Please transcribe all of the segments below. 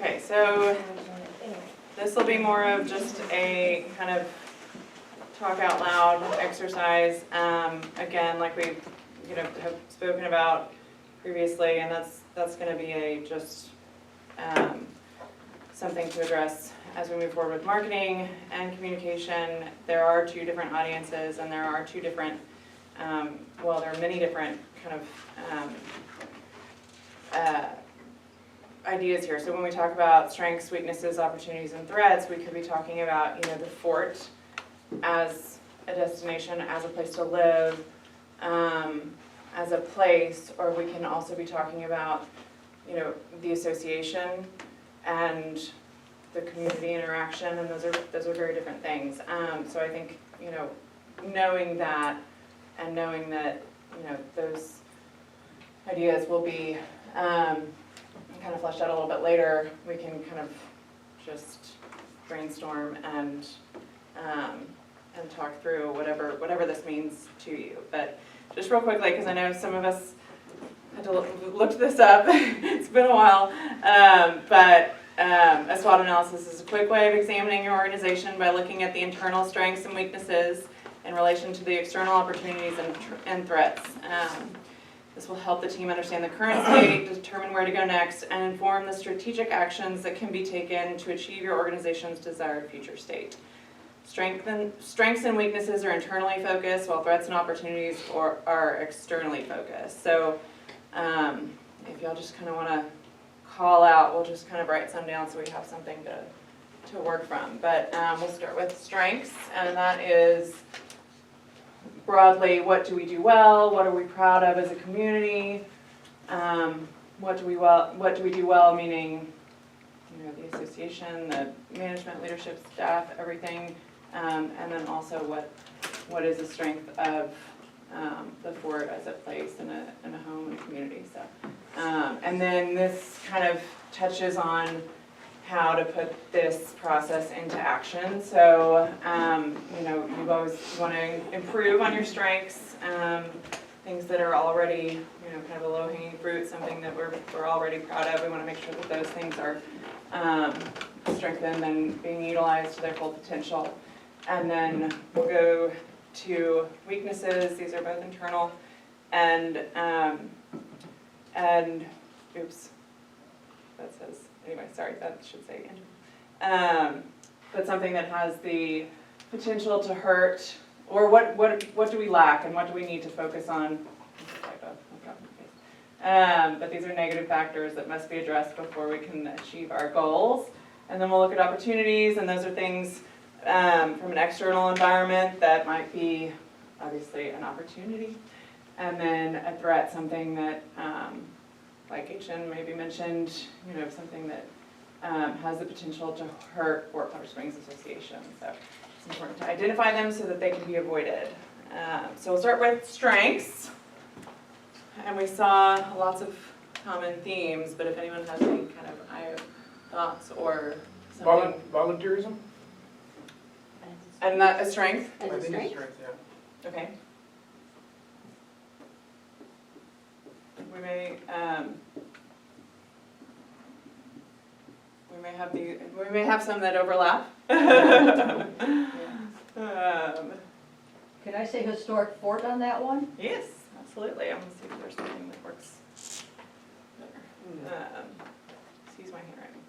Okay, so this will be more of just a kind of talk out loud exercise. Again, like we have spoken about previously, and that's going to be a just something to address as we move forward with marketing and communication. There are two different audiences, and there are two different, well, there are many different kind of ideas here. So when we talk about strengths, weaknesses, opportunities, and threats, we could be talking about, the fort as a destination, as a place to live, as a place, or we can also be talking about, the association and the community interaction, and those are very different things. So I think, knowing that, and knowing that, those ideas will be kind of fleshed out a little bit later, we can kind of just brainstorm and talk through whatever this means to you. But just real quickly, because I know some of us had to look this up. It's been a while, but a SWOT analysis is a quick way of examining your organization by looking at the internal strengths and weaknesses in relation to the external opportunities and threats. This will help the team understand the current state, determine where to go next, and inform the strategic actions that can be taken to achieve your organization's desired future state. Strengths and weaknesses are internally focused, while threats and opportunities are externally focused. So if y'all just kind of want to call out, we'll just kind of write some down so we have something to work from. But we'll start with strengths, and that is broadly, what do we do well? What are we proud of as a community? What do we do well? Meaning, the association, the management, leadership, staff, everything, and then also what is the strength of the fort as a place and a home and a community. So, and then this kind of touches on how to put this process into action. So, you always want to improve on your strengths, things that are already, kind of a low-hanging fruit, something that we're already proud of. We want to make sure that those things are strengthened and being utilized to their full potential. And then we'll go to weaknesses. These are both internal and oops, that says. Anyway, sorry, that should say internal. But something that has the potential to hurt, or what do we lack and what do we need to focus on? But these are negative factors that must be addressed before we can achieve our goals. And then we'll look at opportunities, and those are things from an external environment that might be obviously an opportunity. And then a threat, something that like H.N. maybe mentioned, something that has the potential to hurt Fort Flower Springs Association. So it's important to identify them so that they can be avoided. So we'll start with strengths. And we saw lots of common themes, but if anyone has any kind of thoughts or something. Volunteerism? And that a strength? I think it's strength, yeah. Okay. We may have some that overlap. Could I say historic fort on that one? Yes, absolutely. I'm gonna see if there's something that works better. Excuse my handwriting.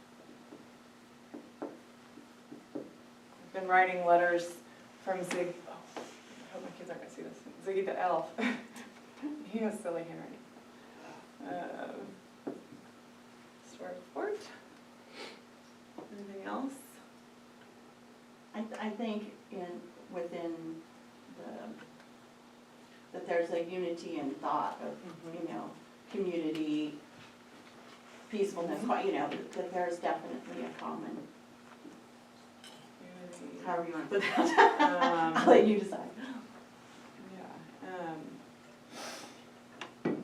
I've been writing letters from Zig. Oh, I hope my kids aren't gonna see this. Ziggy the elf. He has silly handwriting. Historic fort. Anything else? I think within that there's a unity in thought of community, peacefulness. That there's definitely a common. However you want to put that. I'll let you decide. Yeah. Well,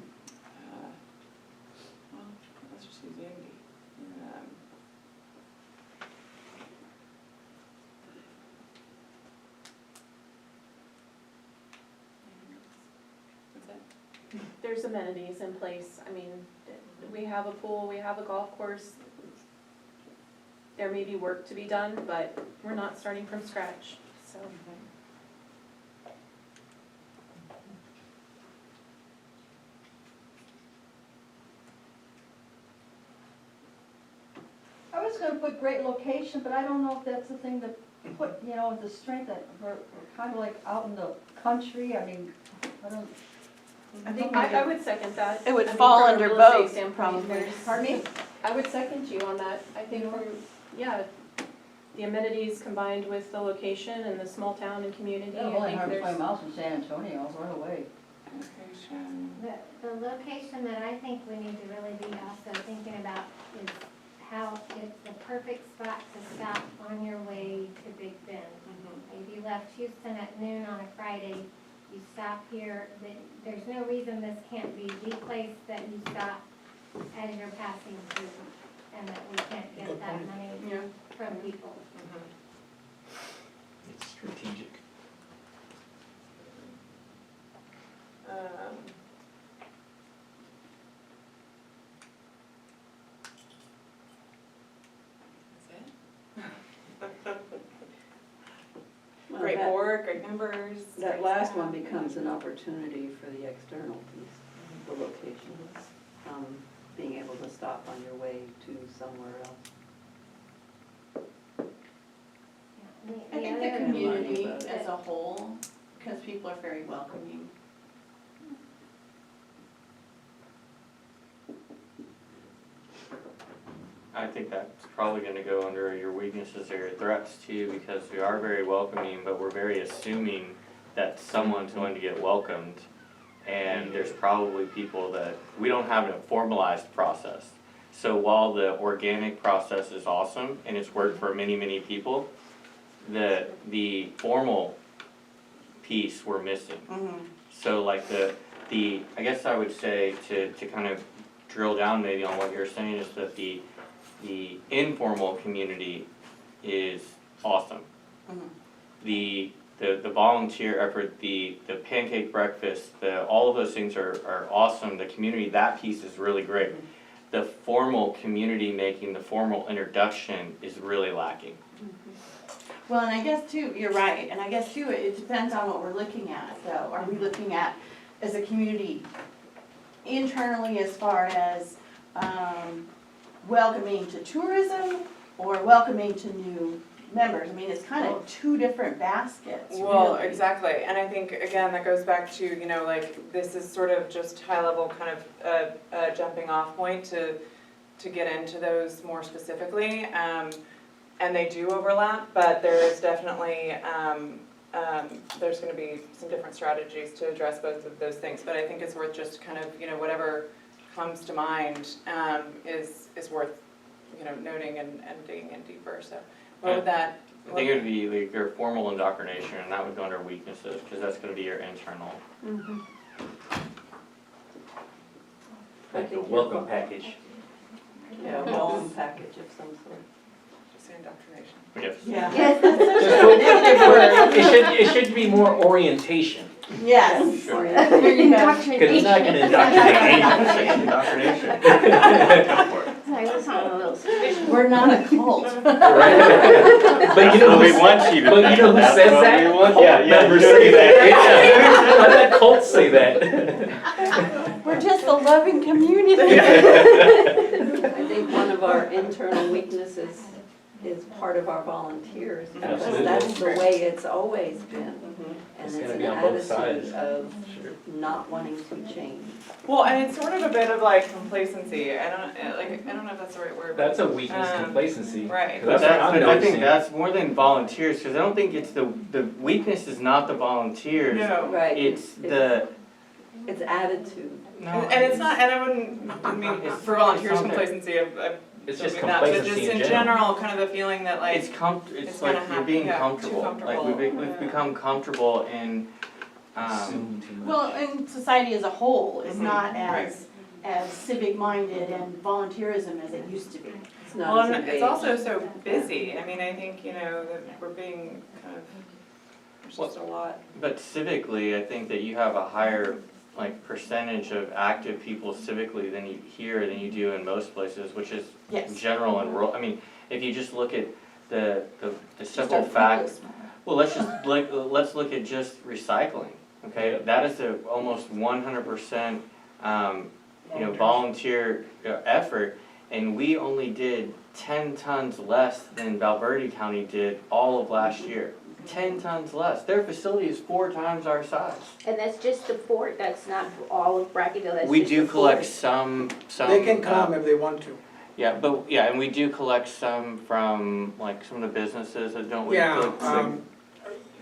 let's just use unity. there's amenities in place. I mean, we have a pool, we have a golf course. There may be work to be done, but we're not starting from scratch, so. I was gonna put great location, but I don't know if that's the thing to put, you know, the strength that we're kind of like out in the country, I mean, I don't. I think I would second that. It would I mean, fall from a under real estate both, standpoint, probably. there's- Pardon me? I would second you on that. I think from, yeah, the amenities combined with the location and the small town and community, Yeah, I only think 120 there's. miles from San Antonio, right away. Location. The location that I think we need to really be also thinking about is how it's the perfect spot to stop on your way to Big Bend. If you left Houston at noon on a Friday, you stop here, there's no reason this can't be the place that you stop as you're passing through, and that we can't get Good that point. money Yeah. from people. It's strategic. Well, Great that- board, great members. That great last staff. one becomes an opportunity for the external piece, the location, being able to stop on your way to somewhere else. I think the community as a whole, because people are very welcoming. I think that's probably gonna go under your weaknesses or your threats too, because we are very welcoming, but we're very assuming that someone's going to get welcomed. And there's probably people that, we don't have a formalized process. So while the organic process is awesome and it's worked for many, many people, the formal piece we're missing. So like the I guess I would say to kind of drill down maybe on what you're saying is that the informal community is awesome. The volunteer effort, the pancake breakfast, all of those things are awesome. The community, that piece is really great. The formal community making the formal introduction is really lacking. Well, and I guess too, you're right, and I guess too, it depends on what we're looking at, though. Are we looking at, as a community, internally as far as, welcoming to tourism or welcoming to new members? I mean, it's kind of two different baskets, Well, really. exactly, and I think, again, that goes back to, you know, like, this is sort of just high level kind of a jumping off point to get into those more specifically. And they do overlap, but there is definitely, there's gonna be some different strategies to address both of those things. But I think it's worth just kind of, you know, whatever comes to mind, is worth, you know, noting and digging in deeper, so. What would that? I think it would be like your formal indoctrination, and that would go under weaknesses, because that's gonna be your internal. Like a welcome package. Yeah, a welcome package of some sort. Just indoctrination. Yes. Yeah. Yes, that's such Just a put- negative word. It should be more orientation, Yes. Sure. There you go. because it's not gonna indoctrinate anyone. Indoctrination. Go for it. Sorry, this is a little suspicious. We're not a cult. Right? But you know we who, want you to but you know who think says that's that? what we want. Cult Yeah, yeah, members you say say that. Yeah. Let cults say that. We're just a loving community. I think one of our internal weaknesses is part of our volunteers, because Absolutely. that's the way it's always been. And It's it's gonna an be on both attitude sides. of Sure. not wanting to change. Well, and it's sort of a bit of like complacency, I don't know if that's the right word. but- That's a weakness, complacency. right. 'Cause that's what I'm I think noticing. that's more than volunteers, because I don't think it's the weakness is not the volunteers. No. Right. It's the, It's attitude. no. And it's not, and I wouldn't, I mean, It's- for volunteers it's not- complacency, I'm It's just assuming that, but complacency just in general, kind of the feeling that like, It's it's it's like gonna you're happen, being yeah, too comfortable, like we've comfortable. become comfortable in, Assume too much. Well, and society as a whole is Mhm. not Right. as civic minded and volunteerism as it used to be. It's well, not as and it's engaged. also so busy, I mean, I think, you know, that we're being kind of, there's just a lot. but civically, I think that you have a higher like percentage of active people civically than you than you do in most places, which is Yes. general and rural. I mean, if you just look at the Just simple our fact, previous one. well, let's look at just recycling, okay? That is a almost 100%, volunteer effort, and we only did 10 tons less than Valverde County did all of last year. 10 tons less. Their facility is 4 times our size. And that's just the fort, that's not all of Bracketville, that's We just do the collect fort. some. They can come if they want to. Yeah, and we do collect some from like some of the businesses that don't.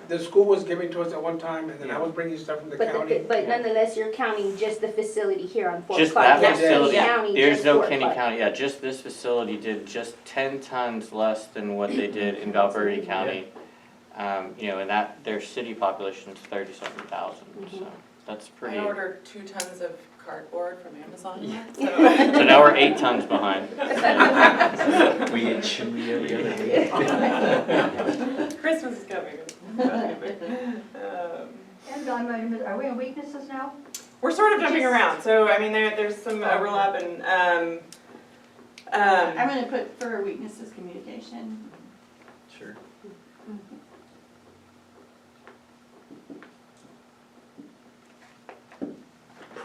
The school was giving to us at one time, and then I was bringing stuff from the county. But nonetheless, you're counting just the facility here on Fort Just Clark, that not facility, Kenny County, there's just no Fort Kenny Clark. County, yeah, just this facility did just 10 tons less than what they did in Valverde County. And that, their city population is 37,000, so that's pretty. I ordered 2 tons of cardboard from Amazon, So now we're 8 tons behind. We get chewy every other day. Christmas is coming. And are we in weaknesses now? We're sort of jumping around, so I mean, there's some overlap and, I'm gonna put for weaknesses, communication. Sure.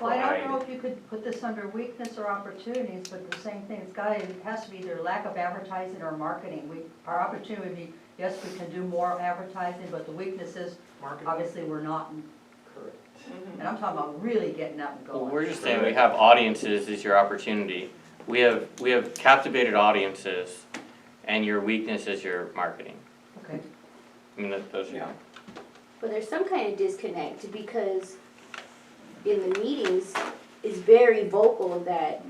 Well, I don't know if you could put this under weakness or opportunities, but the same thing, it has to be either lack of advertising or marketing. Our opportunity would be, yes, we can do more advertising, but the weakness is, Marketing. obviously, we're not, Correct. and I'm talking about really getting up and Well, going. we're just saying we have audiences is your opportunity. We have captivated audiences, and your weakness is your marketing. Okay. I mean, those are. Yeah. But there's some kind of disconnect, because in the meetings, it's very vocal that,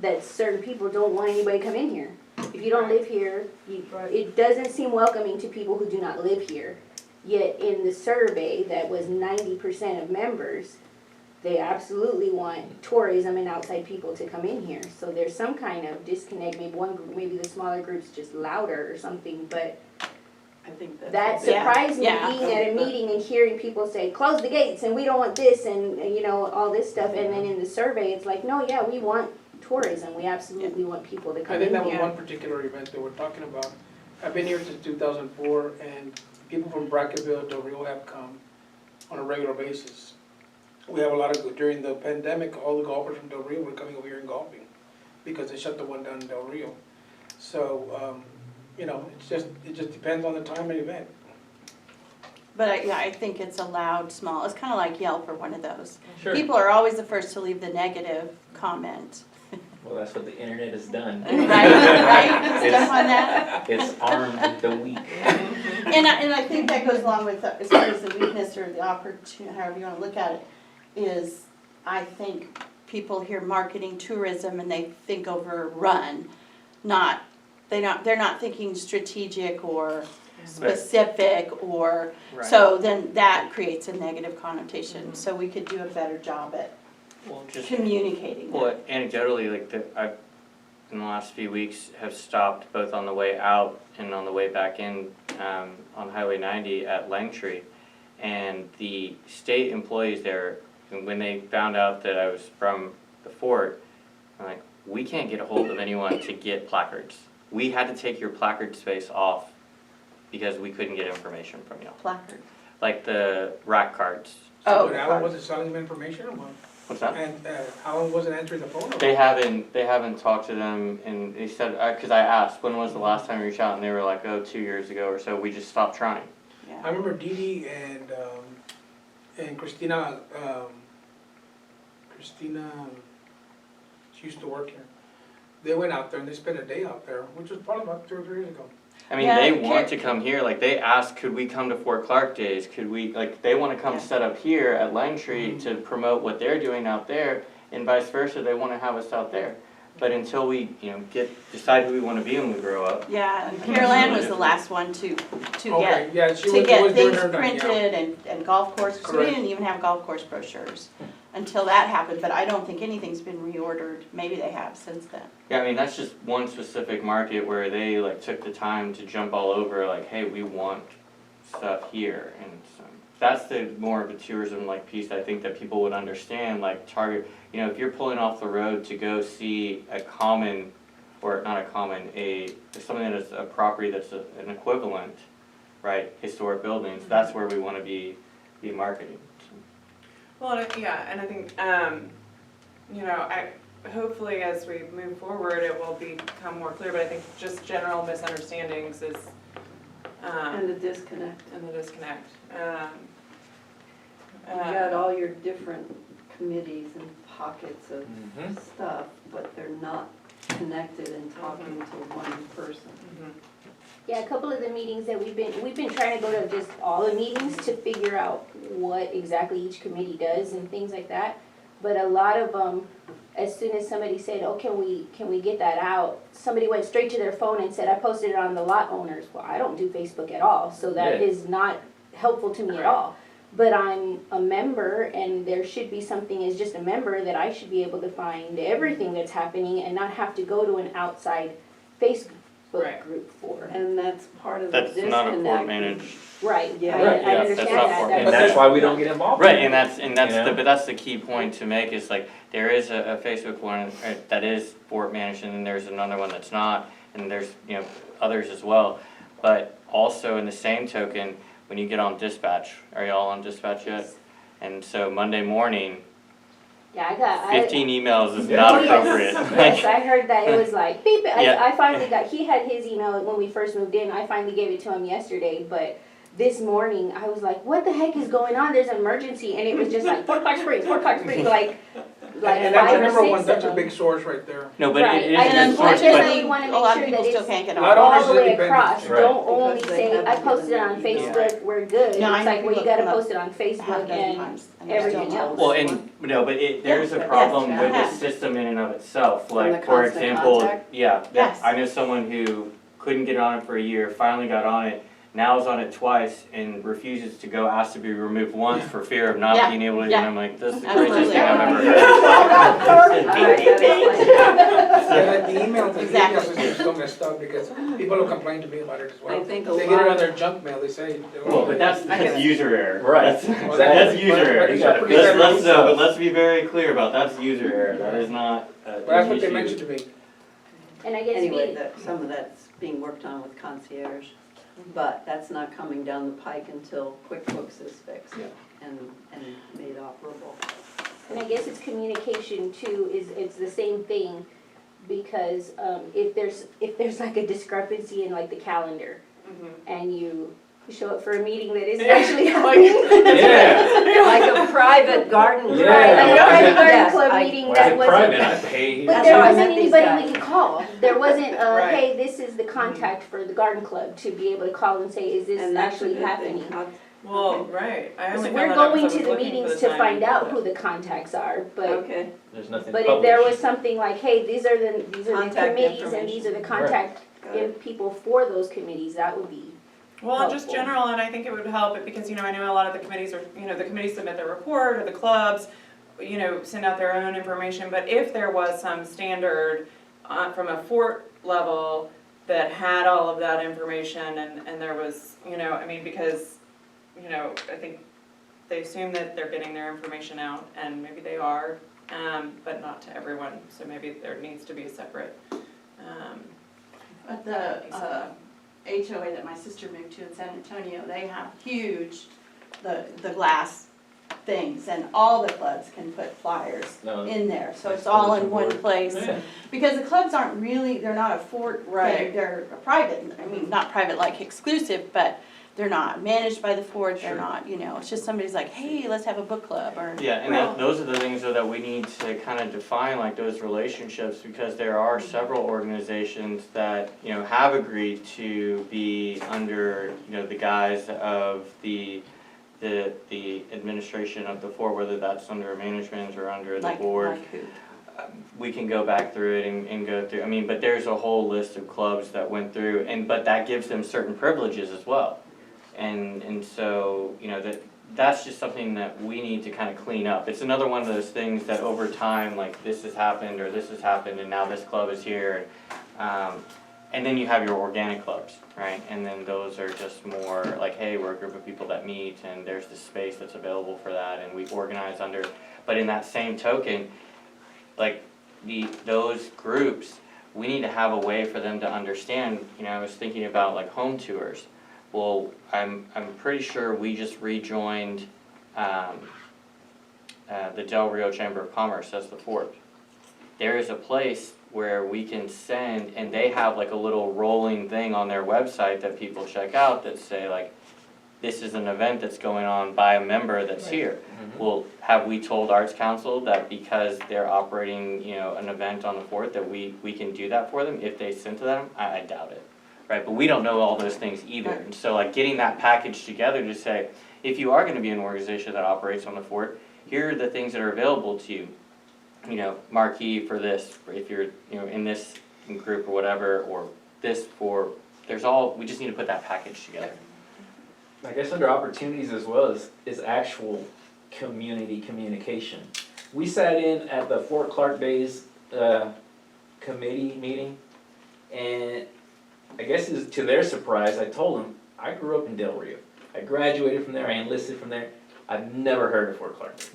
that certain people don't want anybody to come in here. If you don't live here, it doesn't seem welcoming to people who do not live here. Yet in the survey, that was 90% of members, they absolutely want tourism and outside people to come in here. So there's some kind of disconnect, maybe one group, maybe the smaller group's just louder or something, but I think that that's. surprised me, Yeah. being at a meeting and hearing people say, close the gates and we don't want this and, all this stuff. And then in the survey, it's like, no, yeah, we want tourism. We absolutely want people to I come think in that was here. one particular event that we're talking about. I've been here since 2004, and people from Bracketville, Del Rio have come on a regular basis. We have a lot of, during the pandemic, all the golfers from Del Rio were coming over here and golfing, because they shut the one down in Del Rio. So, it just depends on the time and event. But I think it's a loud, small, it's kind of like Yelp or one of those. Sure. People are always the first to leave the negative comment. Well, that's what the internet has done. Right? Stuff on that. It's armed the weak. And I think that goes along with, as far as the weakness or the opportunity, however you want to look at it, is I think people hear marketing, tourism, and they think overrun, they're not thinking strategic or specific or, so then that creates a negative connotation. So we could do a better job at Well, just. communicating that. Well, anecdotally, I've, in the last few weeks, have stopped both on the way out and on the way back in, on Highway 90 at Langtree. And the state employees there, when they found out that I was from the fort, I'm like, we can't get a hold of anyone to get placards. We had to take your placard space off because we couldn't get information from you. Placard. Like the rack cards. Oh, But Alan wasn't selling them information, or what? What's that? And Alan wasn't answering the phone? Or They what? haven't talked to them, and they said, cause I asked, when was the last time you reached out, and they were like, 2 years ago or so, we just stopped trying. I Yeah. remember Dee Dee and Christina, she used to work here. They went out there and they spent a day out there, which was probably about 2 or 3 years ago. I mean, Yeah, they Car- want to come here, like, they asked, could we come to Fort Clark days, could we, like, they wanna come Yeah. set up here at Langtree to promote what they're doing out there, and vice versa, they wanna have us out there. But until we, decide who we wanna be when we grow up. Yeah, and Carol Ann was the last one to Okay, yeah, she to was get always doing things her thing, yeah. printed and golf course, because we Correct. didn't even have golf course brochures until that happened, but I don't think anything's been reordered, maybe they have since then. Yeah, I mean, that's just one specific market where they, took the time to jump all over, hey, we want stuff here, and so. that's the more of a tourism like piece I think that people would understand, like Target, you know, if you're pulling off the road to go see a common, or not a common, something that is a property that's an equivalent, right, historic buildings, that's where we wanna be marketing. Well, and I think, you know, hopefully as we move forward, it will become more clear, but I think just general misunderstandings is, And the disconnect. and the disconnect. You got all your different committees and pockets of Mhm. stuff, but they're not connected and talking to one person. Mhm. Yeah, a couple of the meetings that we've been trying to go to just all the meetings to figure out what exactly each committee does and things like that. But a lot of them, as soon as somebody said, oh, can we get that out? Somebody went straight to their phone and said, I posted it on the lot owners. Well, I don't do Facebook at all, so that Yeah. is not helpful to me at all. But I'm a member, and there should be something as just a member that I should be able to find everything that's happening and not have to go to an outside Facebook Right. group for. And that's part of the That's disconnect. not a Fort managed. Right, Yeah. I Right, yeah, understand that's not that. for- And that's why we don't get involved. Right, and that's You the, know? but that's the key point to make, is like, there is a Facebook one that is Fort managed, and then there's another one that's not, and there's, you know, others as well. But also in the same token, when you get on dispatch, are y'all on dispatch yet? And so Monday morning, Yeah, I 15 emails is Yeah. not Oh, yes. appropriate. Yes, I heard that it was like beep. Yeah. I finally got. He had his email when we first moved in. I finally gave it to him yesterday, but this morning I was like, "What the heck is going on? There's an emergency!" And it was just like Fort Clark Springs, like And that's five a or number one, six that's of a them. big source right there. No, but Right. it is And a good source, unfortunately, but we wanna A make lot sure of that people still it's can't get Lot on. all owners the is way independent. across. Right. Don't only Because they say haven't I posted it given on their email. Facebook. We're good. No, I It's know like well, you people got to come up post it on half Facebook a dozen and times, and they're everything still else. well, told. and, no, but there's a Yes, problem with yeah. the system in and of itself, the like, for constant example, contact? yeah, Yes. I know someone who couldn't get on it for a year, finally got on it, now is on it twice and refuses to go, asked to be removed once for fear of not Yeah, being able to, yeah. and I'm like, this is the Absolutely. craziest thing I've ever heard. All right, that's Yeah, like the email Exactly. system is still messed up because people will complain to me about it as well. I think a They get it on lot, their junk mail, they say. Well, but that's user error. Right. That's, that's user error. But- gotta but- fix it. But let's be very clear about, that's user error, that is not Well, that's what they issue. mentioned to me. And I guess anyway, we, that, some of that's being worked on with concierge, but that's not coming down the pike until QuickBooks is fixed Yeah. and made operable. and I guess it's communication too. It's the same thing because if there's like a discrepancy in like the calendar Mhm. and you show up for a meeting that isn't Yeah. actually happening. Yeah. Like a private garden. Yeah. Right, like a Yeah. private garden Yes, club I- meeting Why that is it wasn't. private? I pay. But That's there how I wasn't met these anybody guys. we could call. There wasn't Right. hey, this is the contact for the garden club to be able to call and say, is this And that's a actually good thing. happening? How- Well, right, I only We're found that out going because I to was the looking for meetings the to find time, out but- who the contacts are, but Okay, There's nothing but if there was published. something like, hey, these are the Contact committees and these are the information. contact got it. people for those committees, that would be. Well, and just helpful. general, and I think it would help it because, you know, I know a lot of the committees are, you know, the committees submit their report, or the clubs, you know, send out their own information, but if there was some standard from a fort level that had all of that information and there was, you know, I mean, because, you know, I think they assume that they're getting their information out, and maybe they are, but not to everyone, so maybe there needs to be a separate, But the piece of that. HOA that my sister moved to in San Antonio, they have huge, the glass things, and all the clubs can put flyers No. in there, so it's all in one place. Yeah. Because the clubs aren't really, they're not a fort thing, Right. they're a private, I mean, not private like exclusive, but they're not managed by the fort, they're Sure. not, you know, it's just somebody's like, hey, let's have a book club, or. Yeah, and those are the things though that we need to kind of define, like those relationships, because there are several organizations that, you know, have agreed to be under, you know, the guise of the administration of the fort, whether that's under management or under the Like- board. like who? We can go back through it and go through, I mean, but there's a whole list of clubs that went through, but that gives them certain privileges as well. And so, you know, that's just something that we need to kind of clean up. It's another one of those things that over time, like this has happened or this has happened and now this club is here. And then you have your organic clubs, right? And then those are just more like, hey, we're a group of people that meet and there's this space that's available for that and we organize under, but in that same token, like those groups, we need to have a way for them to understand, you know, I was thinking about like home tours. Well, I'm pretty sure we just rejoined, the Del Rio Chamber of Commerce as the Fort. There is a place where we can send, and they have like a little rolling thing on their website that people check out that say like, this is an event that's going on by a member that's here. Well, have we told Arts Council that because they're operating, you know, an event on the Fort that we can do that for them if they send to them? I doubt it, right? But we don't know all those things either. And so like getting that package together to say, if you are gonna be an organization that operates on the Fort, here are the things that are available to you. You know, marquee for this, if you're, you know, in this group or whatever, or this for, we just need to put that package together. I guess under opportunities as well is actual community communication. We sat in at the Fort Clark Bays committee meeting, and I guess it was to their surprise, I told them, I grew up in Del Rio. I graduated from there, I enlisted from there. I've never heard of Fort Clark Bays,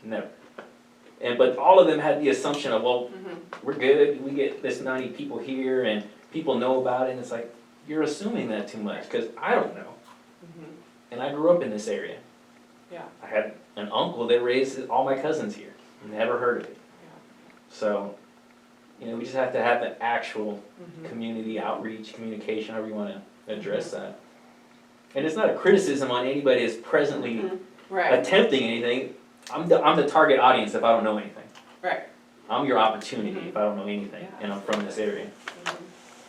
never. But all of them had the assumption of, well, we're good, we get this 90 people here, and people know about it, and it's like, you're assuming that too much, because I don't know. And I grew up in this area. Yeah. I had an uncle that raised all my cousins here, never heard of it. So, you know, we just have to have the actual community outreach, communication, however you want to address that. And it's not a criticism on anybody that's presently Right, attempting anything. I'm the target audience if I don't know anything. right. I'm your opportunity if I don't know anything, Yeah. and I'm from this area,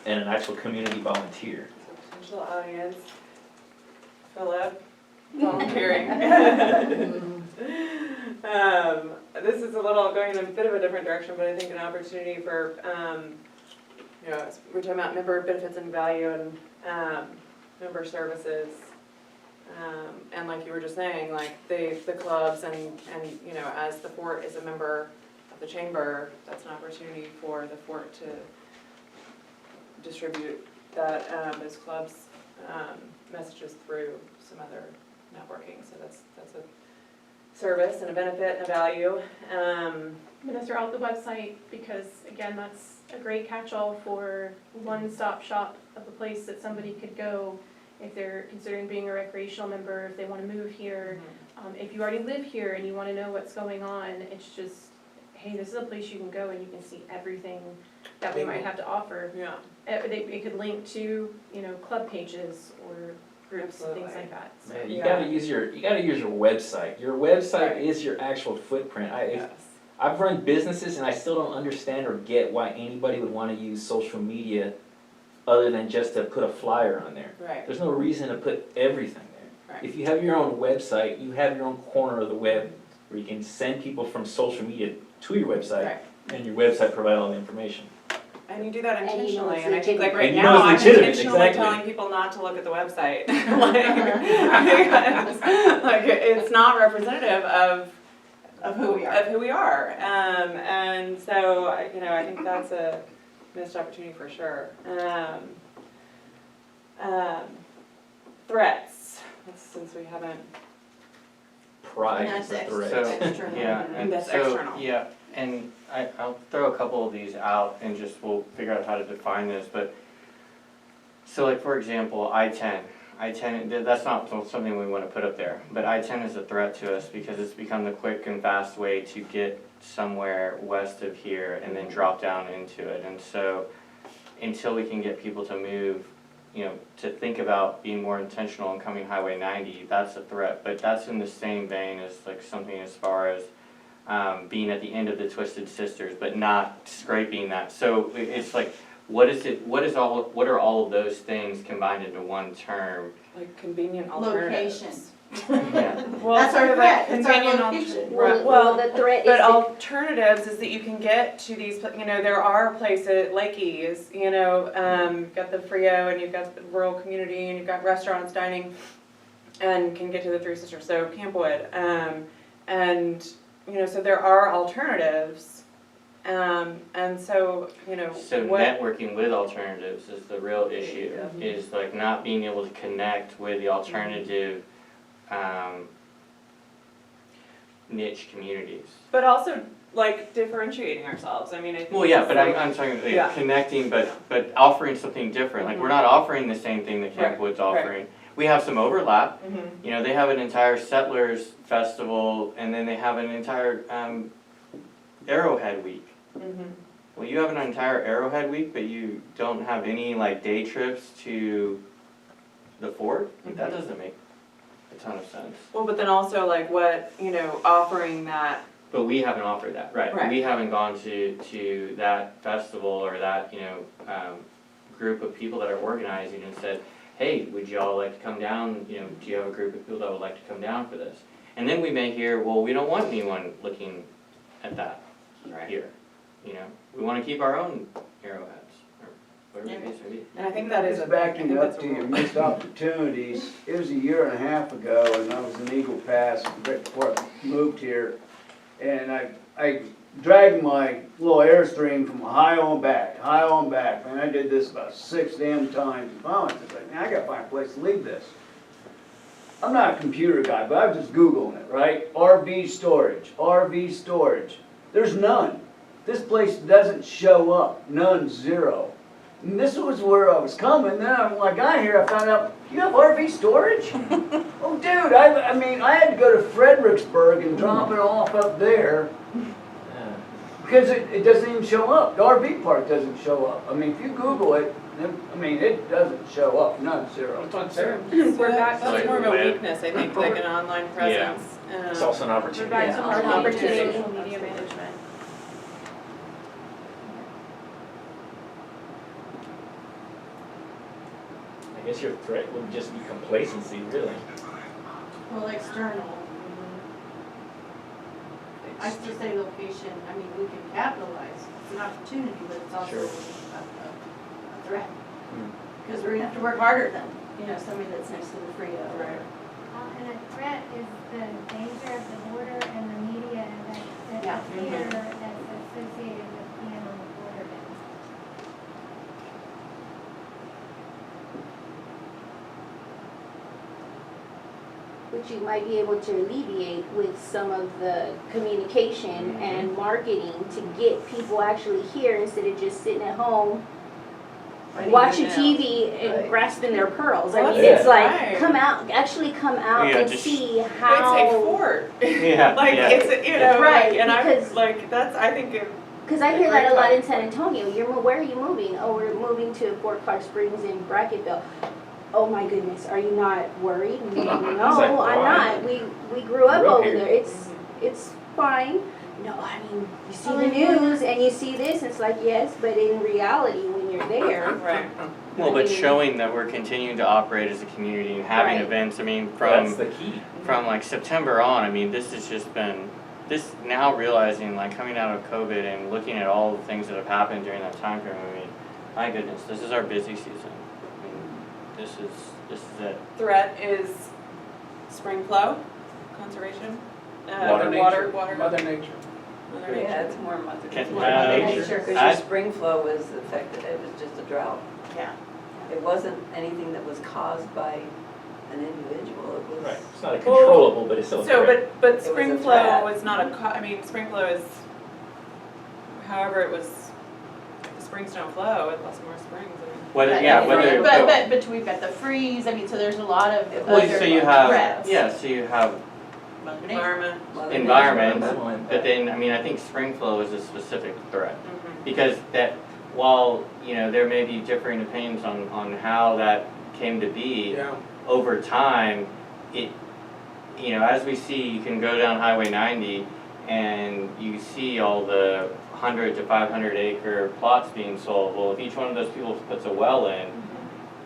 and an actual community volunteer. Potential audience, Philip, volunteering. This is a little, going in a bit of a different direction, but I think an opportunity for, you know, we're talking about member benefits and value and, member services. And like you were just saying, like the clubs and, you know, as the Fort is a member of the chamber, that's an opportunity for the Fort to distribute that, those clubs, messages through some other networking, so that's a service and a benefit and a value. I'm gonna throw out the website because, again, that's a great catch-all for one-stop shop of a place that somebody could go if they're considering being a recreational member, if they wanna move here. If you already live here and you wanna know what's going on, it's just, hey, this is a place you can go and you can see everything that we might have to offer. Yeah. It could link to, you know, club pages or groups and things Absolutely. like that. So, Man, you Yeah. gotta use your website. Your website Right. is your actual footprint. Yes. I've run businesses and I still don't understand or get why anybody would wanna use social media other than just to put a flyer on there. Right. There's no reason to put everything there. Right. If you have your own website, you have your own corner of the web where you can send people from social media to your website, Right. and your website provide all the information. And you do that And you know intentionally, it's and I think like legitimate. right And you know now, it's I'm legitimate, intentionally exactly. telling people not to look at the website. Like, it's not representative of who we are. Of who we are. And so, you know, I think that's a missed opportunity for sure. Threats, since we haven't, Pride And is that's the threat. So, external. yeah, and That's so, external. yeah, and I'll throw a couple of these out and just we'll figure out how to define this, but so like for example, I-10, that's not something we wanna put up there, but I-10 is a threat to us because it's become the quick and fast way to get somewhere west of here and then drop down into it, and so until we can get people to move, you know, to think about being more intentional and coming Highway 90, that's a threat, but that's in the same vein as like something as far as being at the end of the Twisted Sisters, but not scraping that. So it's like, what are all of those things combined into one term? like, convenient alternatives. Location. Yeah. Well, That's our sort of threat. like It's our convenient location. Right, Well, the threat is but the alternatives is that you can get to these, you know, there are places, Lakey's, you know, you've got the Frio and you've got the rural community and you've got restaurants, dining, and can get to the Three Sisters, so Campwood. And, you know, so there are alternatives, And so, you know, So what, networking with alternatives is the real issue, is like not being able to connect with the alternative, niche communities. but also like differentiating ourselves, I mean, I think. Well, yeah, it's but like- I'm talking Yeah. like connecting, but offering something different, like we're not offering the same thing that Camp Right, Wood's right. offering. We have some overlap, Mhm. you know, they have an entire Settlers Festival, and then they have an entire, Arrowhead Week. Mhm. Well, you have an entire Arrowhead Week, but you don't have any like day trips to the fort? Like, that doesn't make a ton of sense. Well, but then also like what, you know, offering that, But we haven't offered that, right? Right. We haven't gone to that festival or that, you know, group of people that are organizing and said, hey, would y'all like to come down, you know, do you have a group of people that would like to come down for this? And then we may hear, well, we don't want anyone looking at that here, you know? We wanna keep our own arrowheads, or whatever the case may be. and I think that is a. Just I backing think up that's a to your rule. missed opportunities, it was a year and a half ago, and I was in Eagle Pass, right before I moved here. And I dragged my little Airstream from high on back, and I did this about 6 damn times. And finally, I was like, man, I gotta find a place to leave this. I'm not a computer guy, but I was just Googling it, right? RV storage. There's none. This place doesn't show up, none, zero. And this was where I was coming, then when I got here, I found out, you have RV storage? Oh, dude, I mean, I had to go to Fredericksburg and drop it off up there, Yeah. because it doesn't even show up. The RV park doesn't show up. I mean, if you Google it, it doesn't show up, none, zero. It's on sale. We're back, Like that's more of a web. weakness, I think, like an online presence. It's also an We're opportunity. back to Yeah. marketing, Opportunity. social media management. I guess your threat would just be complacency, really. Well, external. I still say location, I mean, we can capitalize, it's an opportunity, but it's also Sure. a threat. Hmm. Because we're gonna have to work harder than, somebody that's next to the Frio. Right. And a threat is the danger of the border and the media that Yeah. the fear that's associated with being on the border. Which you might be able to alleviate with some of the communication and marketing to get people actually here instead of just sitting at home watching TV and Right. grasping their pearls. I Well, mean, that's it's like, right. come out, actually come out Yeah, and just- see But it's a how, fort. Yeah, Like, yeah. it's, you know, Right, like, and I, because- like, that's, I think it. because I a hear that great a lot in talking San point. Antonio. Where are you moving? Oh, we're moving to Fort Clark Springs in Bracketville. Oh my goodness, are you not worried? No, like, I'm why? not. We grew up Grew up over here. there. It's fine. No, I mean, you see Well, the and we're news and you see this, it's like, yes, but in reality, when you're there, Right. Well, but showing that we're continuing to operate as a community and having Right. events, I mean, That's from the key. like September on, I mean, this has just been, this now realizing, like, coming out of COVID and looking at all the things that have happened during that time frame, I mean, my goodness, this is our busy season. I mean, this is it. Threat is spring flow, conservation, Mother nature. water. Mother nature. Mother Yeah, nature. it's more mother Can- nature, because I- your spring flow was affected, it was just a drought. Yeah. It wasn't anything that was caused by an individual, it was. Right, it's not a controllable, but it's still a So, threat. but was spring a flow threat. was not a, I mean, spring flow is, however it was, the springs don't flow, it lost more springs, I mean. Whether, yeah, whether. But we've got the freeze, I mean, so there's a lot of Well, other so you have, threats. yeah, so you have Mother nature. Environment. Mother nature environment, was- One. but then, I mean, I think spring flow is a specific threat. Mhm. Because that, while, you know, there may be differing opinions on how that came to be, Yeah. over time, it, you know, as we see, you can go down Highway 90 and you see all the 100 to 500 acre plots being sold. Well, if each one of those people puts a well in,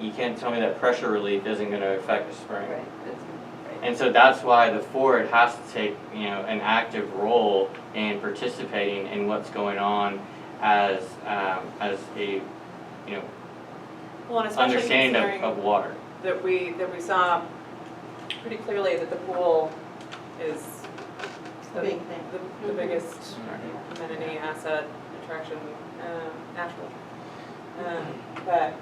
you can't tell me that pressure relief isn't gonna affect the spring. Right, that's, right. And so that's why the Fort has to take, you know, an active role in participating in what's going on as a, you know, Well, and especially understanding considering of water. that we saw pretty clearly that the pool is The big thing. the biggest amenity asset attraction, Asheville. But,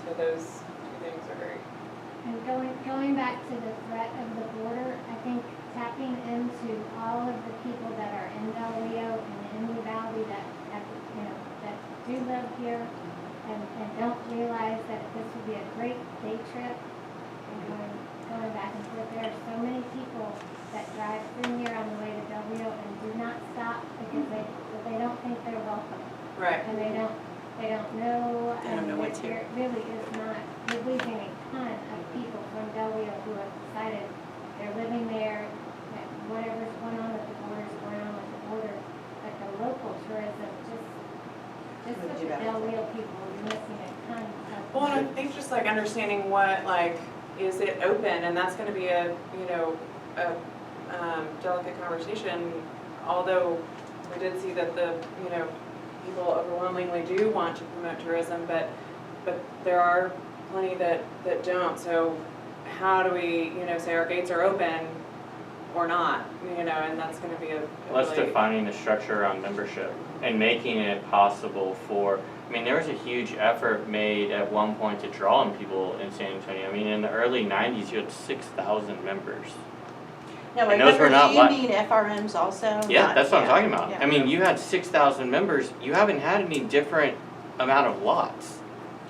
so those two things are very, And going back to the threat of the border, I think tapping into all of the people that are in Del Rio and in the valley that have, that do live here and don't realize that this would be a great day trip and going back and forth. There are so many people that drive through here on the way to Del Rio and do not stop because they don't think they're welcome. right. And they don't know. They don't know what's here. It really is not, we're losing a ton of people from Del Rio who have decided they're living there, that whatever's going on with the border is going on with the border. But the local tourism, just with the Del Rio people, you're missing a ton of. Well, and I think just like understanding what, like, is it open, and that's gonna be a delicate conversation, although we did see that the, people overwhelmingly do want to promote tourism, but there are plenty that don't, so how do we, say our gates are open or not, and that's gonna be a Let's really. defining the structure around membership and making it possible for, there was a huge effort made at one point to draw in people in San Antonio. In the early 90s, you had 6,000 members. Now, And those were remember, not do you like- mean FRMs also? Yeah, Not- that's what I'm talking about. yeah. You had 6,000 members, you haven't had any different amount of lots.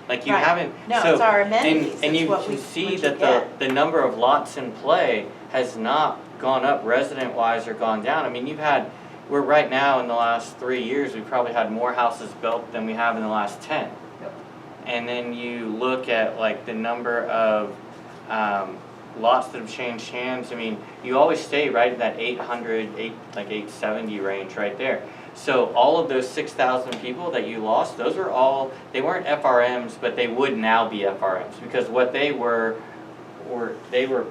Like you Right. haven't, No, so, it's our amenities, and it's you what we, can see what you that get. the number of lots in play has not gone up resident-wise or gone down. We're right now in the last 3 years, we've probably had more houses built than we have in the last 10. Yep. And then you look at like the number of lots that have changed hands. You always stay right in that 870 range right there. So all of those 6,000 people that you lost, those were all, they weren't FRMs, but they would now be FRMs because what they were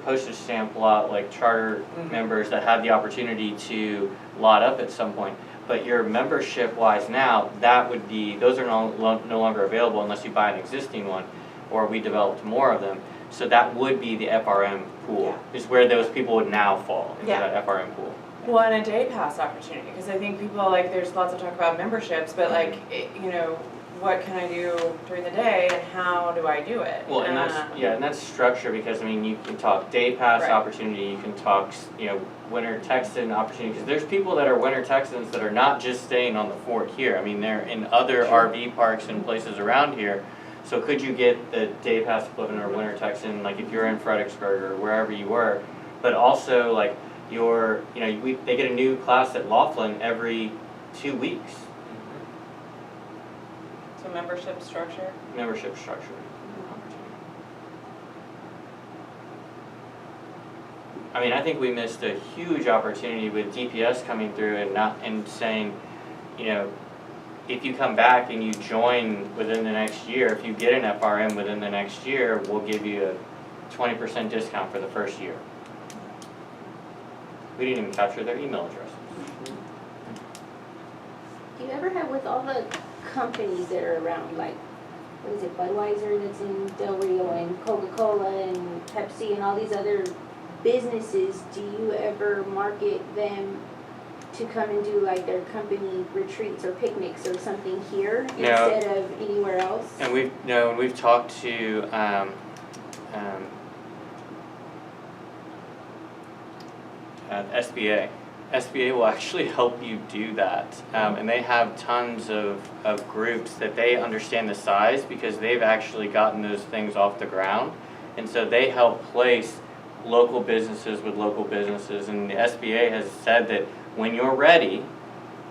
postage stamp lot, like charter members that had the opportunity to lot up at some point. But your membership wise now, those are no longer available unless you buy an existing one or we developed more of them. So that would be the FRM pool, is where those people would now fall into that FRM pool. Well, and a day pass opportunity, because I think people, there's lots of talk about memberships, but what can I do during the day and how do I do it? Well, and that's structure because you can talk day pass Right. opportunity, you can talk winter Texan opportunity because there's people that are winter Texans that are not just staying on the fort here. They're in other RV parks and places around here. So could you get the day pass equivalent or winter Texan if you're in Fredericksburg or wherever you were, but also they get a new class at Laughlin every 2 weeks. So membership structure? Membership structure. I think we missed a huge opportunity with DPS coming through and saying, if you come back and you join within the next year, if you get an FRM within the next year, we'll give you a 20% discount for the first year. We didn't even capture their email addresses. Do you ever have with all the companies that are around, like, what is it, Budweiser that's in Del Rio and Coca-Cola and Pepsi and all these other businesses, do you ever market them to come and do their company retreats or picnics or something here No. instead of anywhere else? And we've talked to SBA. SBA will actually help you do that, and they have tons of groups that they understand the size because they've actually gotten those things off the ground, and so they help place local businesses with local businesses, and the SBA has said that when you're ready,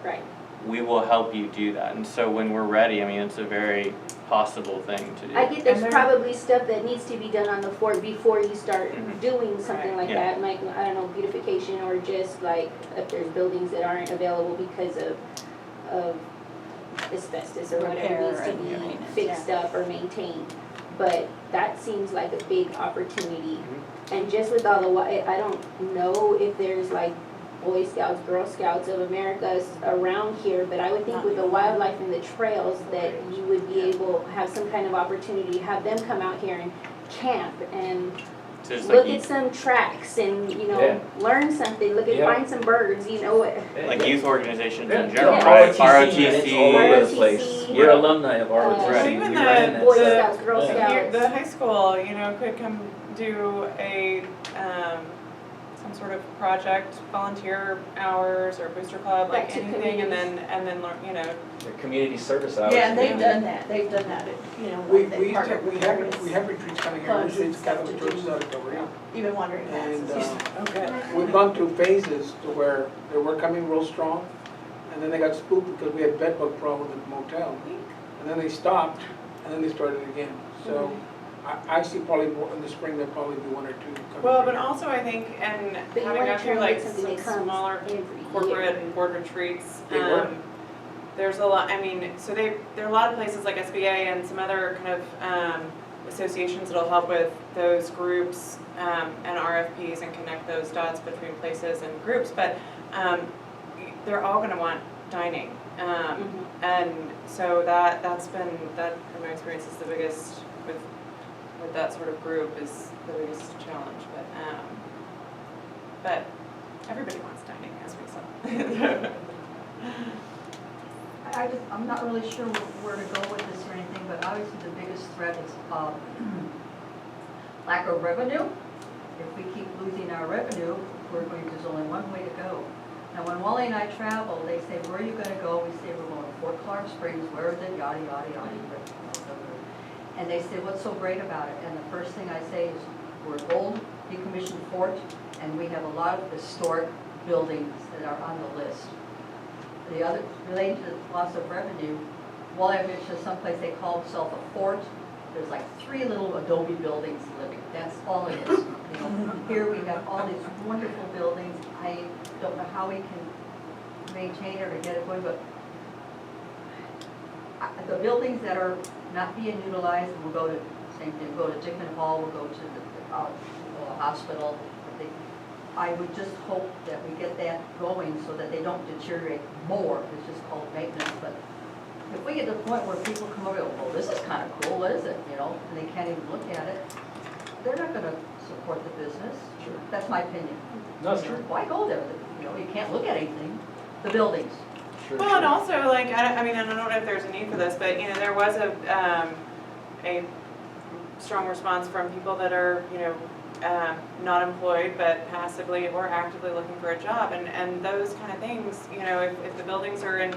Right. we will help you do that. And so when we're ready, it's a very possible thing to do. I get there's And there- probably stuff that needs to be done on the fort before you start Mhm. doing something like Yeah. that, like, I don't know, beautification or just if there's buildings that aren't available because of asbestos or whatever Repair needs to and be maintenance, fixed up or maintained. But that seems like a big opportunity. Mm-hmm. And just with all the, I don't know if there's Boy Scouts, Girl Scouts of America around here, but I would think with the wildlife and the trails that you would be able to have some kind of opportunity, have them come out here and camp and there's look like at some tracks and, you Yeah. know, learn something, look at, Yeah. find some birds, you know what? like youth organizations Yeah. in general, Yeah. right? ROTC, it's all over the ROTC. place. We're alumni of ROTC. Right. We Even ran that Boy stuff. Scouts, Girl Yeah. Scouts. The high school, you know, could come do a, some sort of project, volunteer hours or booster club, Back like to anything, and then learn, you know. The community service hours. Yeah, and they've done that, they've done that, you know, We, like they we partner have, with we various, have retreats coming here, clubs usually and it's stuff Catholic to do. churches out of Del Rio. even wandering And, passes. Okay. we've gone through phases to where they were coming real strong, and then they got spooked because we had bedbug problem at the motel. And then they stopped, and then they started again. So I see probably more in the spring, there'll probably be one or two coming. Well, but through. also I think, and But you having wanna gone try through to like get something some that comes smaller every corporate year. board retreats, They were. there's a lot, I mean, so there are a lot of places like SBA and some other kind of, associations that'll help with those groups, and RFPs and connect those dots between places and groups, but, they're all gonna want dining. And so that's been, that, in my experience, is the biggest, with that sort of group, is the biggest challenge, but everybody wants dining, as we saw. I'm not really sure where to go with this or anything, but obviously the biggest threat is lack of revenue. If we keep losing our revenue, there's only one way to go. Now, when Wally and I travel, they say, where are you gonna go? We say, we're going to Fort Clark Springs, where is it? Yada, yada, yada. And they say, what's so great about it? And the first thing I say is, we're an old decommissioned fort, and we have a lot of historic buildings that are on the list. The other, related to the loss of revenue, Wally mentioned someplace they call themselves a fort. There's like 3 little adobe buildings living, that's all it is. You know, here we have all these wonderful buildings. I don't know how we can maintain it or get it going, but the buildings that are not being utilized, we'll go to, same thing, we'll go to Dickman Hall, we'll go to the hospital. I would just hope that we get that going so that they don't deteriorate more. It's just called maintenance, but if we get to the point where people come over and go, well, this is kind of cool, what is it, you know, and they can't even look at it, they're not gonna support the business. Sure. That's my opinion. No, it's true. Why go there? You know, you can't look at anything, the buildings. Sure, Well, and sure. also, like, I mean, I don't know if there's a need for this, but, you know, there was a strong response from people that are, you know, not employed, but passively or actively looking for a job, and those kind of things, you know, if the buildings are in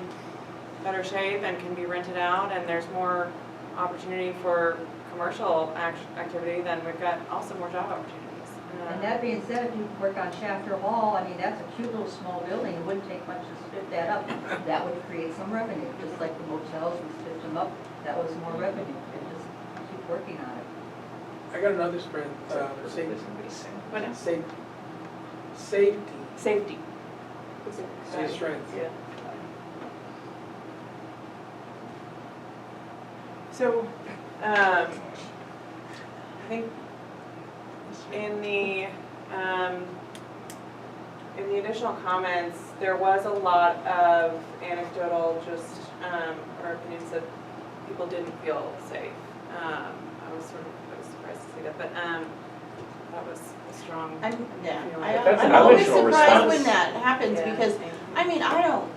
better shape and can be rented out, and there's more opportunity for commercial activity, then we've got also more job opportunities. And that being said, if you work on Shafter Hall, I mean, that's a cute little small building, it wouldn't take much to spit that up. That would create some revenue, just like the motels, we spit them up, that was more revenue, and just keep working on it. I got another strength, safety. Safety Safety. is a strength. Yeah. So, I think in the additional comments, there was a lot of anecdotal, just, or opinions that people didn't feel safe. I was surprised to see that, but, that was a strong. I'm That's an always emotional surprised response. when that happens, Yeah, because, same. I mean, I don't,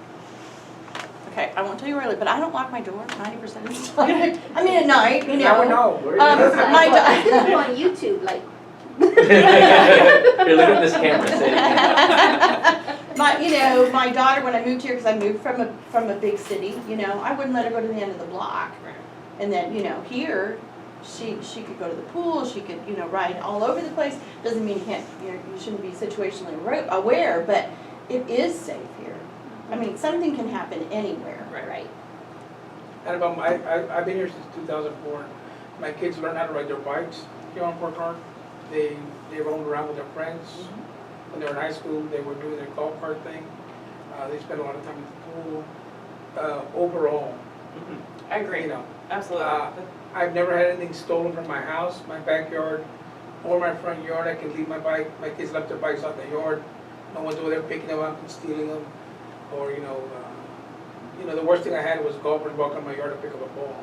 okay, I won't tell you early, but I don't lock my door 90% of the time. I mean, at night, you know. Now we know. My You dog. can go on YouTube, like, Here, look at this camera, say it again. My daughter, when I moved here, because I moved from a big city, you know, I wouldn't let her go to the end of the block. And then, you know, here, she could go to the pool, she could, you know, ride all over the place. Doesn't mean you shouldn't be situationally aware, but it is safe here. I mean, something can happen anywhere. Right. And about I've been here since 2004. My kids learned how to ride their bikes here on Fort Clark. They roamed around with their friends. When they were in high school, they were doing their golf cart thing. They spent a lot of time at the pool. Overall, I agree, you know, absolutely. I've never had anything stolen from my house, my backyard, or my front yard. I can leave my bike. My kids left their bikes out in the yard. No one's over there picking them up and stealing them. Or, you know, the worst thing I had was golfers walking in my yard to pick up a ball.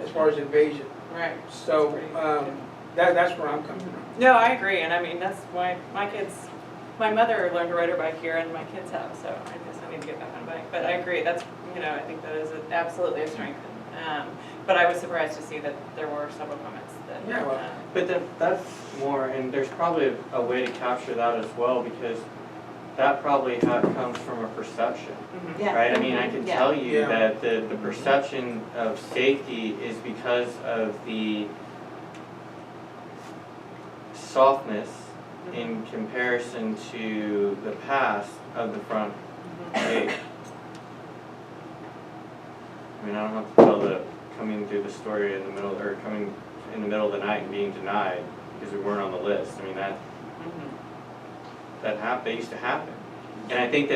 As far as invasion. Right. So, That's pretty That's where I'm coming from. No, I agree, and I mean, that's why my mother learned to ride her bike here, and my kids have, so I guess I need to get back on a bike. But I agree, that's, I think that is absolutely a strength. But I was surprised to see that there were several comments that. Yeah, well, But that's more, and there's probably a way to capture that as well, because that probably comes from a perception, Yeah. right? I mean, I can Yeah. tell you Yeah. that the perception of safety is because of the softness in comparison to the past of the front gate. I mean, I don't have to tell coming through the story in the middle, or coming in the middle of the night and being denied because we weren't on the list. I mean, that used to happen. And I think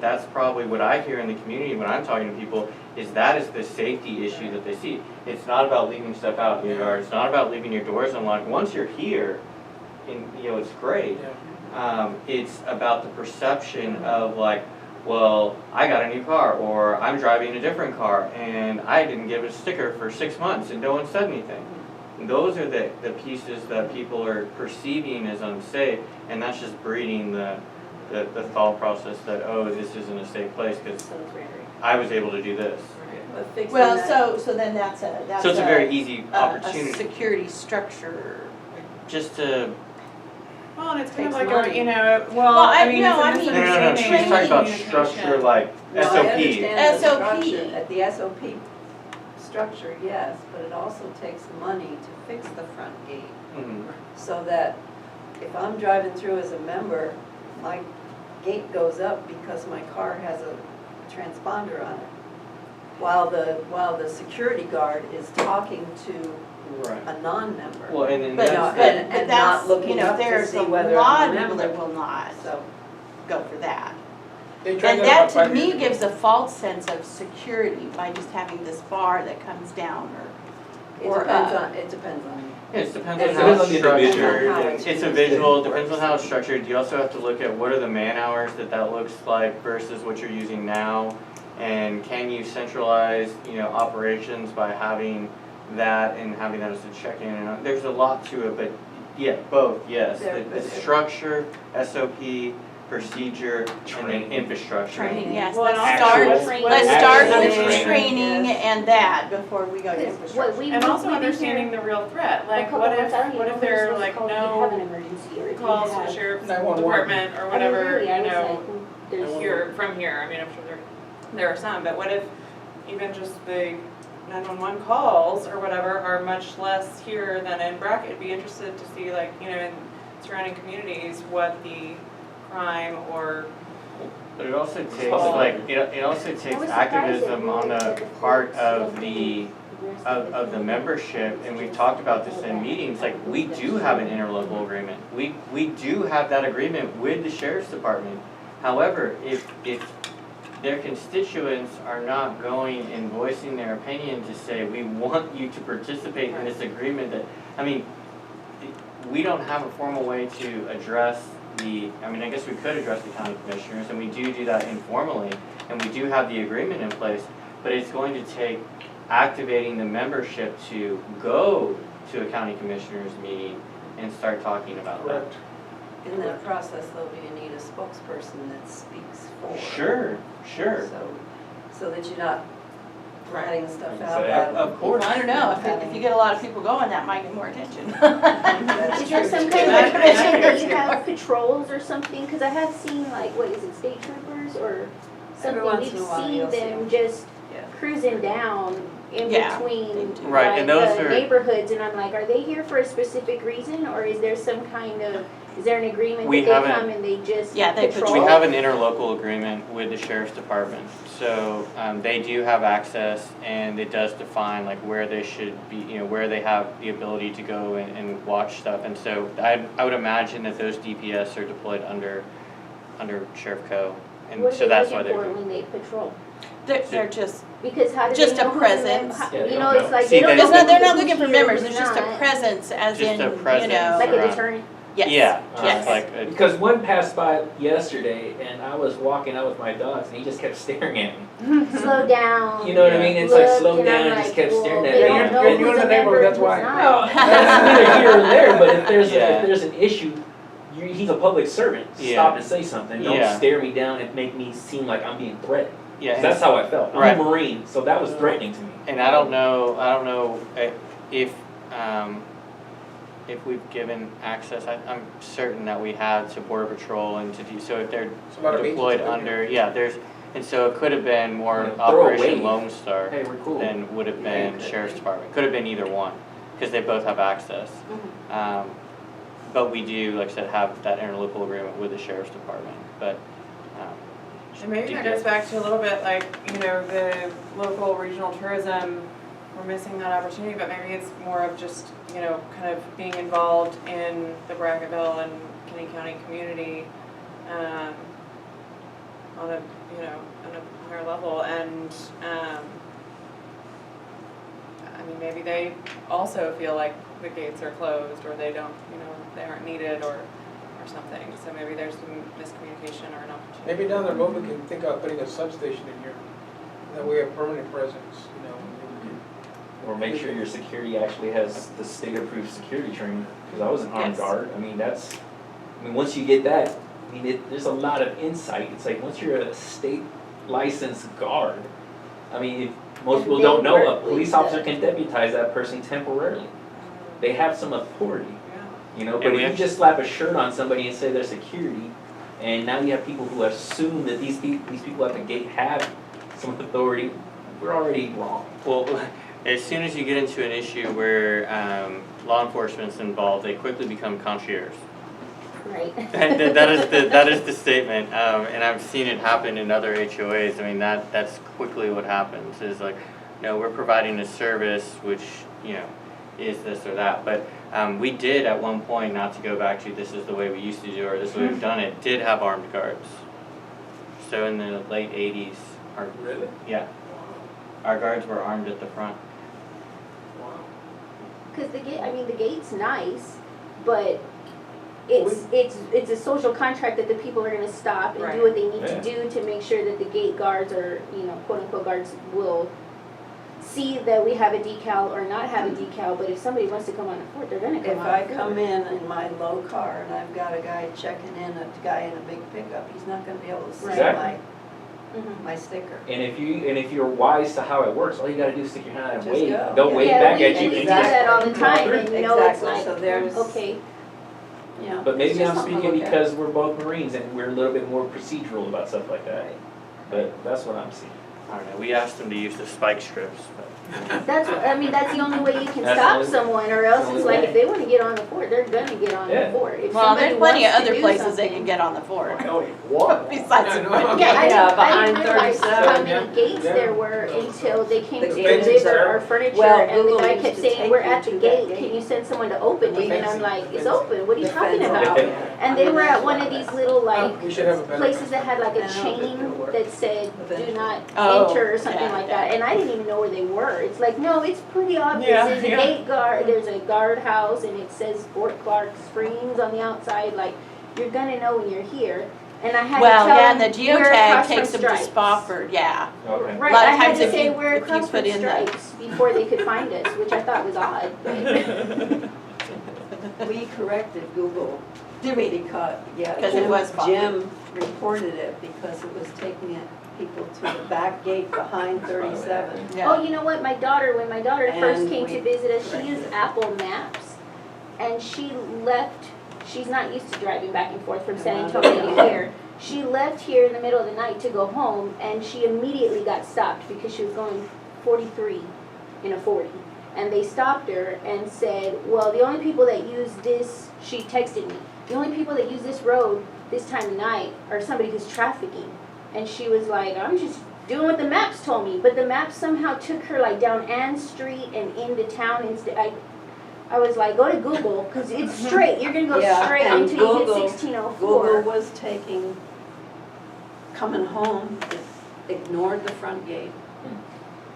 that's probably what I hear in the community when I'm talking to people, is that is the safety issue that they see. It's not about leaving stuff out in your yard, it's not about leaving your doors unlocked. Once you're here, and it's great. It's about the perception of like, well, I got a new car, or I'm driving a different car, and I didn't give a sticker for 6 months and no one said anything. And those are the pieces that people are perceiving as unsafe, and that's just breeding the thought process that, oh, this isn't a safe place because I was able to do this. But fixing Well, that- so then that's So it's a very easy a opportunity, security structure. just to, Well, and it's kind of Takes like, money. well, I mean, no, I it's a mean, no, misunderstanding. she's talking about communication. structure like Well, I SOP. understand the SOP. structure, at the SOP structure, yes, but it also takes money to fix the front gate. Mhm. So that if I'm driving through as a member, my gate goes up because my car has a transponder on it. While the security guard is talking to Right. a non-member. Well, and But, that's, and not looking up to there's see a whether lot I'm of a people member. that will not So, go for that. they tried And that that about to 5 me years ago. gives a false sense of security by just having this bar that comes down it or depends up. on, it depends on. it depends It on depends how on it's the structured. individual. How It's it's a used. visual, it depends on how it's structured. You also have to look at what are the man hours that looks like versus what you're using now. And can you centralize, operations by having that and having that as a check-in? And there's a lot to it, but yeah, both, yes. The structure, SOP, procedure, and then infrastructure. Training, yes, Well, and let's also start, what let's is start actual with training. training and that before we go to What infrastructure. we And also we understanding the real threat, a like couple what months, I don't if even know there are what's like called if you have an no emergency or if you calls to have. the sheriff's 911. department or I mean, whatever, really, I was you know, like, there's, here, from here, I mean, I'm sure there are some, but what if even just the 911 calls or whatever are much less here than in Brackett? I'd be interested to see, like, in surrounding communities, what the crime or, But it also takes, Oh. it also I takes was surprised activism that on the the part folks of left the, rest of the membership, and we've talked about this in meetings, like, we do have an interlocal agreement. We do have that agreement with the sheriff's department. However, if their constituents are not going and voicing their opinion to say, we want you to participate in this agreement that, I mean, we don't have a formal way to address I guess we could address the county commissioners, and we do that informally, and we do have the agreement in place, but it's going to take activating the membership to go to a county commissioners meeting and start talking about that. Correct. In that process, though, do you need a spokesperson that speaks for? Sure. So that you're not writing stuff out. Exactly. Of course. I don't know, if you get a lot of people going, that might get more attention. That's is there true. some kind That of commission like, that is you good. have patrols or something? Cause I have seen like, what is it, state troopers or something? once in We've a while seen you'll see them them. just Yeah. cruising down in Yeah, between Right, like and those the are- neighborhoods, and I'm like, are they here for a specific reason, or is there some kind of, is there an agreement We that they haven't- come and they just Yeah, they patrol? We have an interlocal agreement with the sheriff's department, so they do have access, and it does define like where they should be, where they have the ability to go and watch stuff, and so I would imagine that those DPS are deployed under Sheriff Co. And What are so they that's why looking they're. for when they patrol? They're just, Because how do Just they a know who the presence. how- Yeah, they you don't know, it's know. like See, they don't they- know they're not who's looking for here, members, who's there's just a not. presence as Just in, a presence. Like a Right. deterrent. Yes. Yeah, Yes. just like, a- Because one passed by yesterday and I was walking out with my dogs and he just kept staring at me. Slow down. You know what I mean? It's like Look, slow and I'm down, like, just kept well, staring they at me. don't know You're in who's the a member neighborhood, that's and who's why. not. No, that's neither here or there, but if there's, Yeah. if there's an issue, he's a public servant, Yeah. stop and say something, don't Yeah. stare me down and make me seem like I'm being threatened. yeah. 'Cause that's how I felt, Right. I'm a Marine, so that was threatening to me. And I don't know if we've given access, I'm certain that we have to Border Patrol and to do, so if they're It's a lot of agents deployed living under, yeah, there's, and so it could have been more Yeah, throw a Operation wave. Lone Star Hey, we're cool. than would have Yeah, been you could. Sheriff's Department, could have been either one, cause they both have access. But we do, like I said, have that interlocal agreement with the Sheriff's Department, but, And maybe that goes back to a little bit like, you know, the local regional tourism, we're missing that opportunity, but maybe it's more of just, you know, kind of being involved in the Brackettville and Kenny County community, on a, you know, on a higher level, and, I mean, maybe they also feel like the gates are closed, or they don't, you know, they aren't needed, or something, so maybe there's some miscommunication or an opportunity. Maybe down the road, we can think of putting a substation in here. That way a permanent presence, you know. we can- Or make sure your security actually has the state-approved security training, because I was an armed Yes. guard, once you get that, there's a lot of insight, it's like, once you're a state licensed guard, if most And people they don't know, work a with police the- officer can deputize that person temporarily. They have some authority, Yeah. but And if we you have- just slap a shirt on somebody and say they're security, and now you have people who assume that these people at the gate have some authority, we're already wrong. well, as soon as you get into an issue where, law enforcement's involved, they quickly become concierge. Right. That is the statement, and I've seen it happen in other HOAs, that's quickly what happens, is like, no, we're providing a service which, is this or that, but, we did at one point, not to go back to this is the way we used to do, or this is the way we've done it, did have armed guards. So in the late 80s, Really? yeah, our guards were armed at the front. Cause the gate's nice, but it's a social contract that the people are gonna stop and Right. do what they need Yeah. to do to make sure that the gate guards or, quote unquote guards will see that we have a decal or not have a decal, but if somebody wants to come on the fort, they're gonna come If on I the fort. come in my low car and I've got a guy checking in, a guy in a big pickup, he's not gonna be able to see Exactly. Mhm. my sticker. And if you're wise to how it works, all you gotta do is stick your hand out and Just wave. go. They'll Yeah. wave Yeah, back we- at you and we and do just that all the go time, through. and it's Exactly, like, so there's, okay, you know. But maybe it's just I'm something to speaking look at. because we're both Marines and we're a little bit more procedural about stuff like that. But that's what I'm seeing. I don't know, we asked them to use the spike strips, but. that's the only way you can That's stop the only- someone, or else that's the it's only like, way. if they wanna get on the fort, they're gonna get on Yeah. the fort. If Well, somebody there's plenty of wants to other do places they can something- get on the fort. What? Besides. Yeah, I know. Yeah, I Yeah, didn't behind realize 37, how many yeah. gates Yeah. there were until they came The to gates deliver there. our furniture, Well, and the Google guy used kept to saying, take we're you at the to gate, that can gate. you send someone to open it? And I'm like, it's open, what are you The talking fence about? over And they were at one of these little like We should have a better. places that had like I a don't think chain it'll work. that said, do Eventually. not Oh, enter or something yeah, like yeah. that, and I didn't even know where they were. It's like, no, it's pretty obvious, Yeah, there's a yeah. gate guard, there's a guardhouse, and it says Fort Clark Springs on the outside, like, you're gonna know when you're here. And I had to Well, tell yeah, and the them, we're geotag across takes from them to Stripes. Spofford, yeah. Okay. Right, A lot of I had times to if say you- we're if you across put from in the- Stripes before they could find us, which I thought was odd, but. We corrected Google. Did we? Because, yeah. 'Cause it was popular. Jim reported it because it was taking people to the back gate behind 37. Oh, you know what, when my daughter first And came we to visit us, she corrected used it. Apple Maps, and she left, she's not used to driving back and forth from San Antonio to here. She left here in the middle of the night to go home, and she immediately got stopped because she was going 43 in a 40. And they stopped her and said, well, the only people that use this, she texted me, the only people that use this road this time of night are somebody who's trafficking. And she was like, I'm just doing what the maps told me, but the maps somehow took her like down Ann Street and into town instead. I was like, go to Google, because it's straight, you're gonna go Yeah, straight and until you hit Google- 1604. Google was taking, coming home, it ignored the front gate.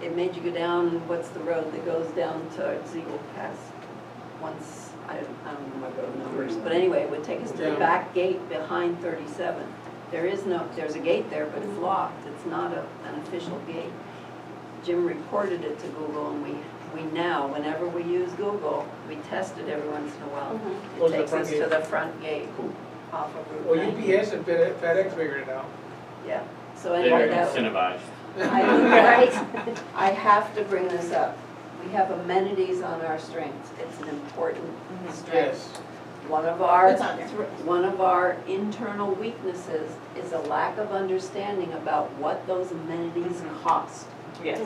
It made you go down, what's the road that goes down to Eagle Pass? Once, I don't know my road numbers, but anyway, it would take us to the Yeah. back gate behind 37. There's a gate there, but it's locked, it's not an official gate. Jim reported it to Google, and we now, whenever we use Google, we test it every once in a while. Close It the takes front us gate. to the front gate off of Well, Route 9. UPS and FedEx figured it out. Yeah, so They're anyway, that, incentivized. I have to bring this up. We have amenities on our strengths. It's an important strength. Yes. One of our, It's on there. one of our internal weaknesses is a lack of understanding about what those amenities cost. Yes.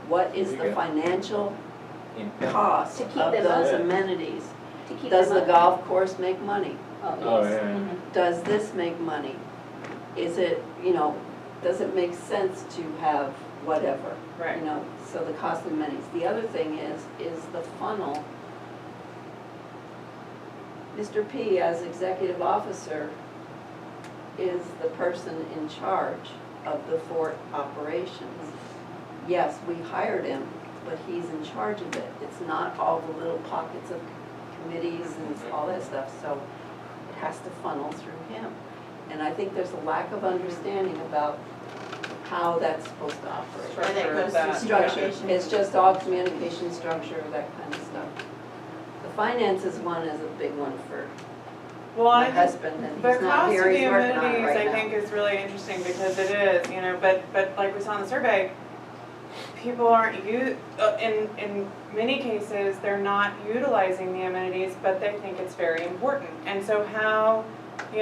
What is There the you go. financial Impact. cost To of keep them those up. amenities? To keep Does them the up. golf course make money? Oh, yes. yeah. Does this make money? Is it, does it make sense to have whatever? Right. So the cost of amenities. The other thing is the funnel. Mr. P, as executive officer, is the person in charge of the fort operations. Yes, we hired him, but he's in charge of it. It's not all the little pockets of committees and all that stuff, so it has to funnel through him. And I think there's a lack of understanding about how that's supposed to operate. And it goes That- through Structure, communication. it's just all communication structure, that kind of stuff. The finances one is a big one for Well, my I think husband, and the he's not cost of here, the he's working on it amenities, right I now. think, is really interesting because it is, but like we saw in the survey, people aren't in many cases, they're not utilizing the amenities, but they think it's very important. And so how do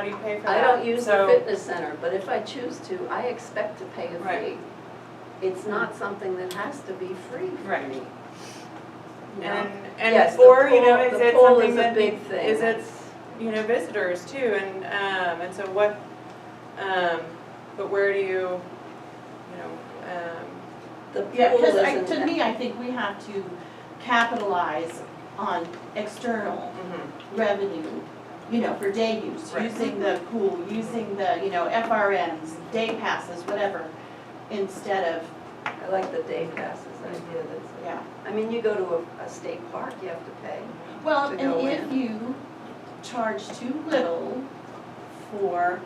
you pay for that? I don't use the So- fitness center, but if I choose to, I expect to pay a Right. fee. It's not something that has to be free for Right. me. And, Yes, the or, pool- is the it pool something is a that, big thing. is it, That's- visitors too, and so what, but where do you, The pool Yeah, because isn't. to me, I think we have to capitalize on external revenue, for day use, Right. using the pool, using the, FRMs, day passes, whatever, instead of, I like the day passes idea, yeah. I mean, you go to a state park, you have to pay. Well, To and go if you charge too little for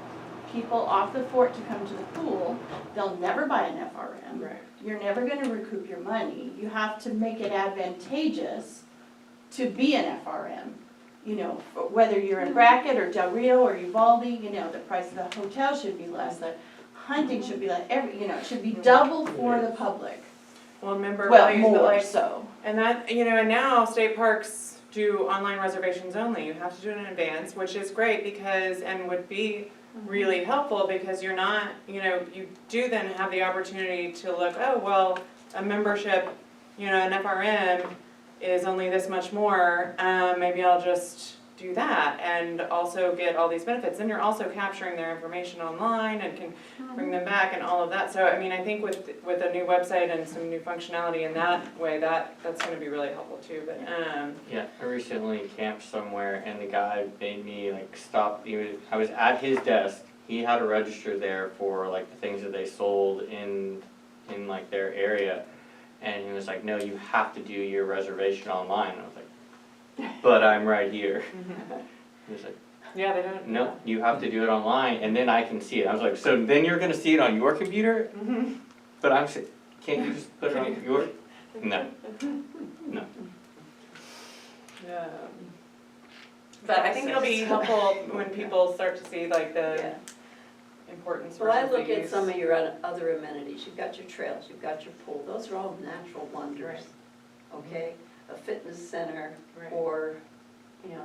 people off the fort to come to the pool, they'll never buy an FRM. right, You're never gonna recoup your money. You have to make it advantageous to be an FRM. Whether you're in Brackett or Del Rio or Uvalde, the price of the hotel should be less, the hunting should be less, it should be double for the public. well, member Well, values, but more like, so. and that, and now state parks do online reservations only, you have to do it in advance, which is great because, and would be really helpful because you're not, you do then have the opportunity to look, oh, well, a membership, an FRM is only this much more, maybe I'll just do that and also get all these benefits. Then you're also capturing their information online and can bring them back and all of that. So, I think with a new website and some new functionality in that way, that's gonna be really helpful too, but, Yeah, I recently camped somewhere and the guy made me stop, I was at his desk, he had a register there for the things that they sold in their area. And he was like, no, you have to do your reservation online. I was like, but I'm right here. He was like, yeah, they don't. no, you have to do it online and then I can see it. I was like, so then you're gonna see it on your computer? But I'm saying, can't you just put it on your? No. No. But I think it'll be helpful when people start to see the Yeah. importance Well, I versus the look at use. some of your other amenities, you've got your trails, you've got your pool, those are all natural wonders, okay? A fitness center Right. or,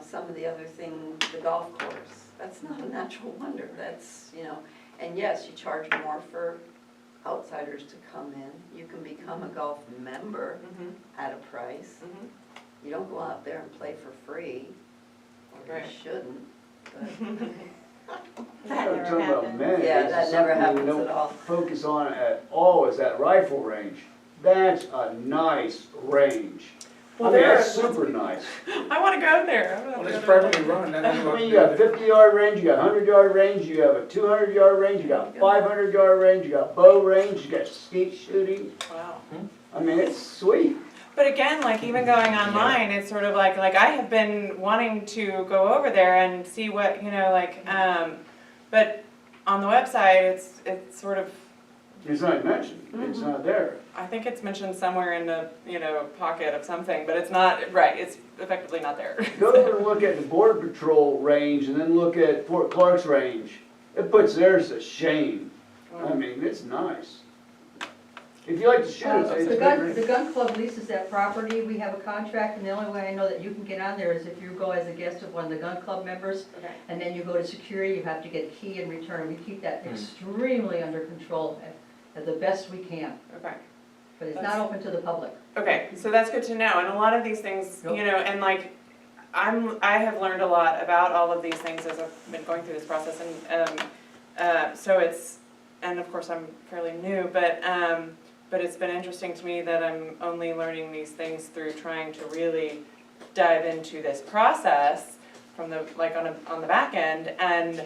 some of the other things, the golf course, that's not a natural wonder, that's, and yes, you charge more for outsiders to come in, you can become a golf member Mhm, at a price, mhm. you don't go out there and play for free, or you Right. shouldn't, but. That never Talking about happened. amenities, Yeah, that it's never something happens we don't at all. focus on at all is that rifle range. That's a nice range. Well, I mean, there that's are- super nice. I wanna go there. Well, it's privately run, I that's mean, what. you got 50-yard range, you got 100-yard range, you have a 200-yard range, you got 500-yard range, you got bow range, you got skeet shooting. Wow. I mean, it's sweet. But again, like even going online, it's sort of like I have been wanting to go over there and see what, you know, like, but on the website, it's sort of, It's not mentioned, it's not there. I think it's mentioned somewhere in the, you know, pocket of something, but it's not, right, it's effectively not there. Go over and look at the Border Patrol range and then look at Fort Clark's range. It puts theirs to shame. I mean, it's nice. If you like to shoot, it's The a gun, good the gun club leases that property, we have a contract, and the only way I know that you can get on there is if you go as a guest of one of the gun club members, Okay. and then you go to security, you have to get a key in return. We keep that extremely under control as the best we can, Okay. but it's not open to the public. Okay, so that's good to know, and a lot of these things, you know, and like, I have learned a lot about all of these things as I've been going through this process, and, so it's, and of course I'm fairly new, but it's been interesting to me that I'm only learning these things through trying to really dive into this process from the, like on the back end, and,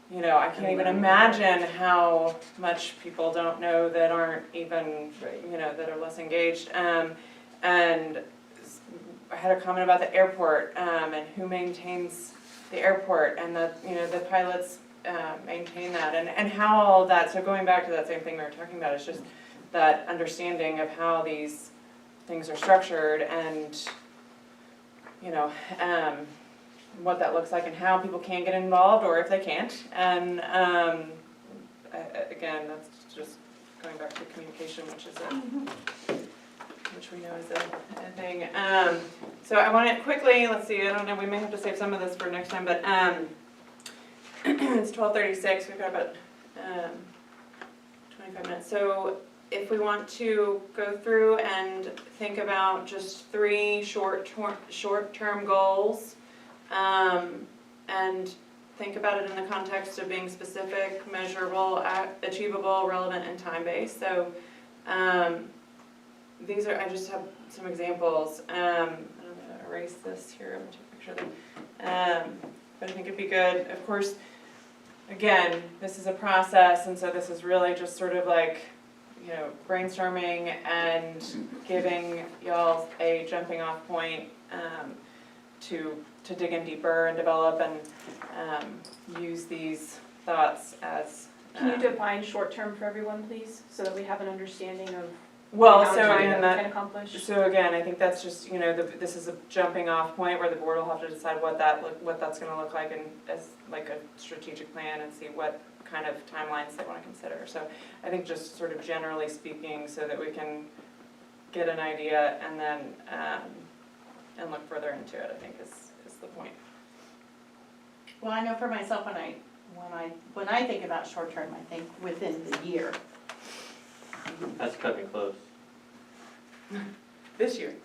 you know, I can't even imagine how much people don't know that aren't even, you know, that are less engaged. And I had a comment about the airport, and who maintains the airport, and the, you know, the pilots maintain that, and how all of that, so going back to that same thing we were talking about, it's just that understanding of how these things are structured, and, you know, what that looks like and how people can get involved or if they can't. And again, that's just going back to communication, which is which we know is a thing. So I want to quickly, let's see, I don't know, we may have to save some of this for next time, but it's 12:36, we've got about 25 minutes. So if we want to go through and think about just 3 short-term goals, and think about it in the context of being specific, measurable, achievable, relevant, and time-based. So these are, I just have some examples. I'm going to erase this here, I'm going to take a picture of them. But I think it'd be good, of course, again, this is a process, and so this is really just sort of like, you know, brainstorming and giving y'all a jumping off point to dig in deeper and develop and use these thoughts as. Can you define short-term for everyone, please, so that we have an understanding of Well, how so time again, can accomplish? So again, I think that's just, you know, this is a jumping off point where the board will have to decide what that's gonna look like, and as like a strategic plan, and see what kind of timelines they wanna consider. So I think just sort of generally speaking, so that we can get an idea and then, and look further into it, I think is the point. Well, I know for myself, when I think about short term, I think within the year. That's cutting close. This year.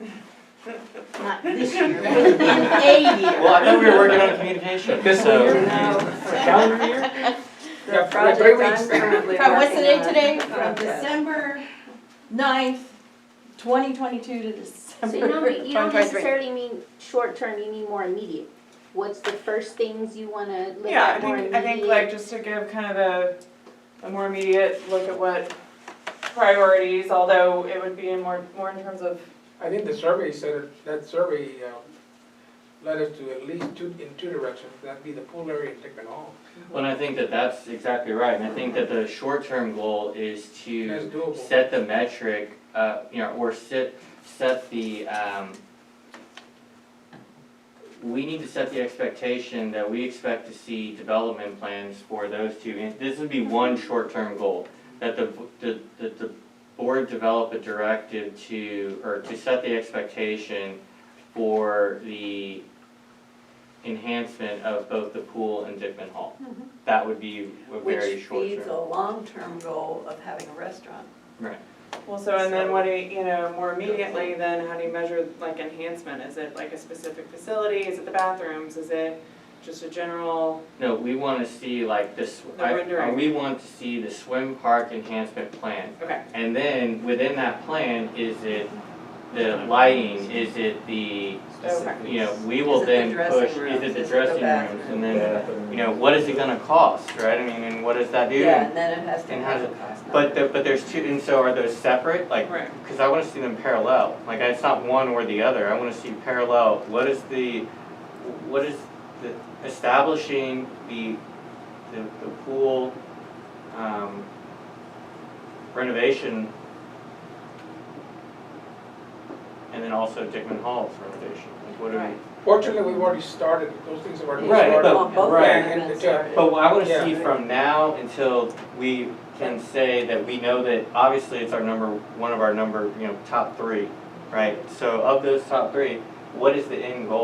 Not this year, within a year. Well, I thought we were working on communication, so. Calendar year? The Yeah, project 3 I'm weeks. currently From what's the working date on- today? Yeah. From December 9th, 2022 to December. So you don't 2023. necessarily mean short term, you mean more immediate. What's the first things you wanna look Yeah, at more immediate? I think like just to give kind of a more immediate look at what priorities, although it would be in more in terms of, I think the survey said, that survey led us to at least in two directions, that'd be the pool area and Dickman Hall. Well, and I think that that's exactly right, and I think that the short-term goal is That's to doable. set the metric, you know, or set the, we need to set the expectation that we expect to see development plans for those two. And this would be one short-term goal, that the board develop a directive to set the expectation for the enhancement of both the pool and Dickman Hall. That would be a very short Which feeds a term. long-term goal of having a restaurant. Right. well, so and then what do you know, more immediately then how do you measure like enhancement? Is it like a specific facility? Is it the bathrooms? Is it just a general? No, we wanna see like this, The rendering. we want to see the swim park enhancement plan. Okay, And then within that plan, is it the lighting, is it the, Okay. you know, we will Is it the then dressing push, is rooms? it Is the it the dressing rooms? bathroom? And then, Bathroom. you know, what is it gonna cost, right? I mean, and what does that do? Yeah, and then it has to And have has a cost. But there's two, and so are those separate? Like, Right. because I want to see them parallel. Like, it's not one or the other. I want to see parallel. What is the establishing the pool renovation, and then also Dickman Hall's renovation? Like, what are Right. Fortunately, we've already started, those things have already Right, started. but- Well, both right. of them have been started. But I want to Yeah. see from now until we can say that we know that obviously it's our one of our top 3, right? So of those top 3, what is the end goal?